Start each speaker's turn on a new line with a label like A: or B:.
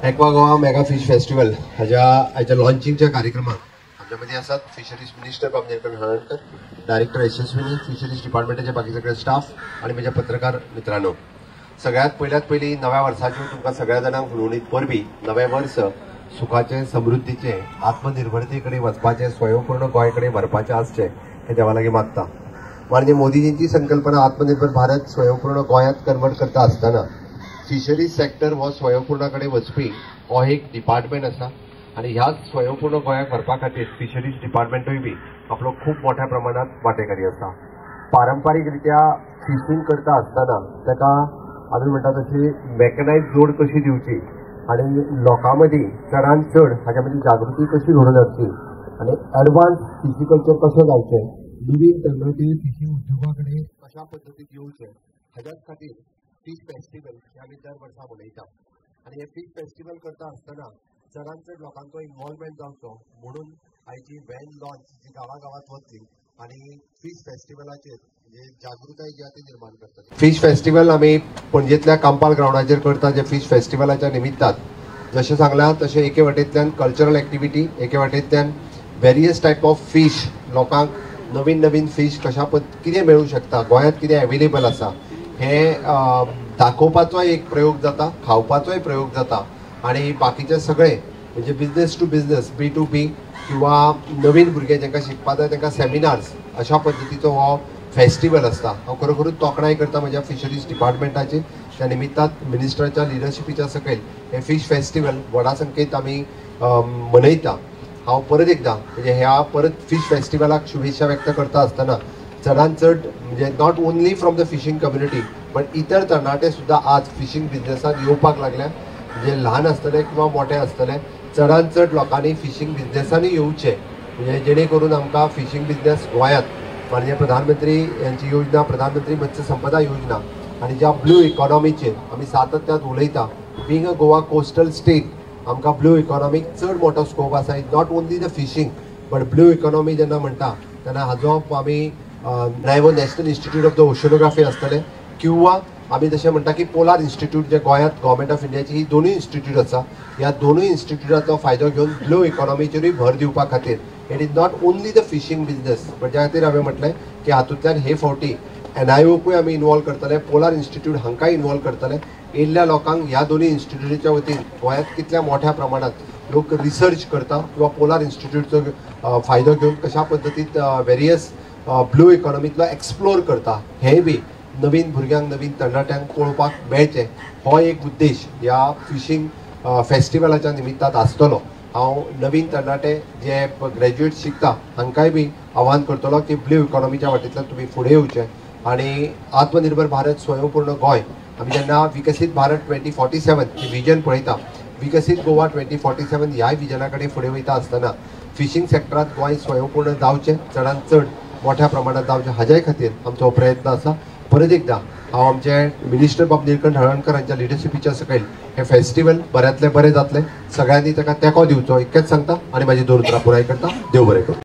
A: Aqua Goa mega fish festival हाच्या लॉन्चिंगच्या कार्यक्रमात आमच्यामध्ये असतात फिशरीज मिनिस्टर बाबनेरकर हळणकर, डायरेक्टर यशस्विनी, फिशरीज डिपार्टमेंटाचे बाकी सगळे स्टाफ आणि माझ्या पत्रकार मित्रांनो, सगळ्यात पहिली नव्या वर्षाची तुमकां सगळ्या जाणांक उलोवणीत परबी नवे वर्ष सुखाचे, समृद्धीचे, आत्मनिर्भरतेकडे वचपाचे, स्वयंपूर्ण गोंयकडे व्हरपाचे आसचे हे देवा लागीं मागता। माननीय मोदीजींची संकल्पना आत्मनिर्भर भारत स्वयंपूर्ण गोंयांत कन्वर्ट करता आसतना फिशरीज सेक्टर हो स्वयंपूर्णाकडे वचपी हो एक डिपार्टमेंट आसा आणि ह्याच स्वयंपूर्ण गोंयाक व्हरपा खातीर फिशरीज डिपार्टमेंटूय बी आपलो खूप मोठ्या प्रमाणात वांटेकारी आसा। पारंपारीकरित्या फिशिंग करता आसतना ताका आमी म्हणटा तशी मेकनायज जोड कशी दिवची आणि लोकां मदीं चडांत चड हाच्या मदीं जागृती कशी घडोवन हाडची आणि एडवान्स फिशिकल्चर कशें घालचें, नवीन तरणाटे फिशिंग उद्योगाकडे कशा पद्दतीन येवचें हाच्याच खातीर फिश फेस्टिवल हे आमी दर वर्सा मनयता आणि हे फिश फेस्टिवल करता आसतना चडांत चड लोकांचो इन्वॉल्वमेंट जावचो म्हणून आयची व्हॅन लॉन्च जी गांवागांवांत वतली आणि फिश फेस्टिवलाचेर जे जागृताय जी ती निर्माण करतली। फिश फेस्टिवल आमी पणजेंतल्या कांपाल ग्राउंडाचेर करता, जे फिश फेस्टिवलाच्या निमित्तान जशें सांगलां तशें एके वाटेंतल्यान कल्चरल एक्टिविटी, एके वाटेंतल्यान वेरियस टायप ऑफ फिश, लोकांक नवीन नवीन फिश कशा कितें मेळूं शकता, गोंयांत कितें अवेलेबल आसा हे दाखोवपाचो एक प्रयोग जाता, खावपाचोय प्रयोग जाता आणि बाकीचे सगळे म्हणजे बिझनेस टू बिझनेस, B2B किंवा नवीन भुरगे जांकां शिकपा जाय तांकां सेमिनार्स अशा पद्दतीचो हो फेस्टिवल आसता। हांव खरोखरूच तोखणाय करता म्हज्या फिशरीज डिपार्टमेंटाची। त्या निमित्तान मिनिस्टराच्या लिडरशिपीच्या सकयल हे फिश फेस्टिवल व्हडा संख्येत आमी मनयता। हांव परत एकदां म्हणजे ह्या परत फिश फेस्टिवलाक शुभेच्छा व्यक्त करता आसतना चडांत चड म्हणजे not only from the fishing community but इतर तरणाटे सुद्धा आज फिशिंग बिझनेसात येवपाक लागल्या। म्हणजे ल्हान आसतले किंवा मोठे आसतले, चडांत चड लोकांनी फिशिंग बिझनेसांनी येवचें म्हणजे जेणे करून आमकां फिशिंग बिझनेस गोंयांत माननीय प्रधानमंत्री यांची योजना, प्रधानमंत्री मत्स्य संपदा योजना आणि ज्या ब्लू इकॉनॉमीचेर आमी सातत्यान उलयता, being a Goa coastal state आमकां ब्लू इकॉनॉमीक चड मोठो स्कोप आसा। Is not only the fishing but blue economy जेन्ना म्हणटा तेन्ना हाजो आमी नायवो national institute of the oceanography आसतले किंवा आमी जशें म्हणटा की पोलार इन्स्टिट्यूट जे गोंयांत गव्हर्मेंट ऑफ इंडियाची ही दोनूय इन्स्टिट्यूट आसा, ह्या दोनूय इन्स्टिट्यूटाचो फायदो घेवन ब्लू इकॉनॉमीचेरूय भर दिवपा खातीर it is not only the fishing business but ज्या खातीर हांवें म्हटलें की हातूंतल्यान हे फावटी NIOकूय आमी इन्वॉल्व करतले, पोलार इन्स्टिट्यूट हांकांय इन्वॉल्व करतले। येयल्ल्या लोकांक ह्या दोनूय इन्स्टिट्यूटाच्या वतीन गोंयांत कितल्या मोठ्या प्रमाणात लोक रिसर्च करता किंवा पोलार इन्स्टिट्यूटचो फायदो घेवन कशा पद्दतीन वेरियस ब्लू इकॉनॉमीतलो एक्सप्लोर करता हे बी नवीन भुरग्यांक, नवीन तरणाट्यांक पळोवपाक मेळचें हो एक उद्देश ह्या फिशिंग फेस्टिवलाच्या निमित्तान आसतलो। हांव नवीन तरणाटे जे ग्रॅज्युएट शिकता हांकांय बी आव्हान करतलो की ब्लू इकॉनॉमीच्या वाटेंतल्यान तुमी फुडें येवचें आणि आत्मनिर्भर भारत स्वयंपूर्ण गोंय आमी जेन्ना विकसीत भारत 2047 ही विजन पळयता, विकसीत गोवा 2047 ह्या विजना कडेन फुडें वयता आसतना फिशिंग सेक्टरांत गोंय स्वयंपूर्ण जावचें, चडांत चड मोठ्या प्रमाणात जावचें हाज्याय खातीर आमचो प्रयत्न आसा। परत एकदां हांव आमचे मिनिस्टर बाबनेरकर हळणकर हांच्या लिडरशिपीच्या सकयल हे फेस्टिवल बऱ्यांतले बरें जातलें, सगळ्यांनी ताका तेंको दिवचो इतकेंच सांगता आणि म्हाजी दोन उतरां पुराय करता। देव बरें करूं।